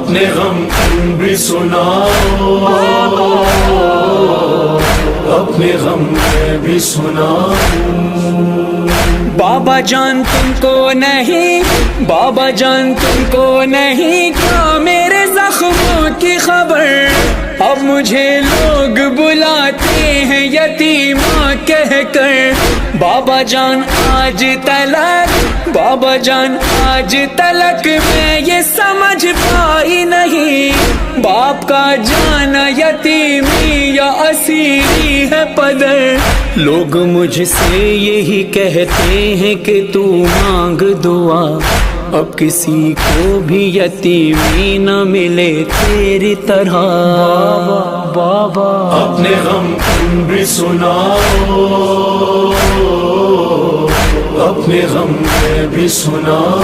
اپنے غم تم بھی سناؤ، اپنے غم میں بھی سناؤ۔ بابا جان تم کو نہیں، بابا جان تم کو نہیں کیا میرے زخموں کی خبر؟ اب مجھے لوگ بلاتے ہیں یتیماں کہہ کر۔ بابا جان آج تلک، بابا جان آج تلک میں یہ سمجھ پائی نہیں، باپ کا جانا یتیمی یا اسیری ہے پدر۔ لوگ مجھ سے یہی کہتے ہیں کہ تو مانگ دعا، اب کسی کو بھی یتیمی نہ ملے تیری طرح۔ بابا اپنے غم تم بھی سناؤ، اپنے غم میں بھی سناؤ۔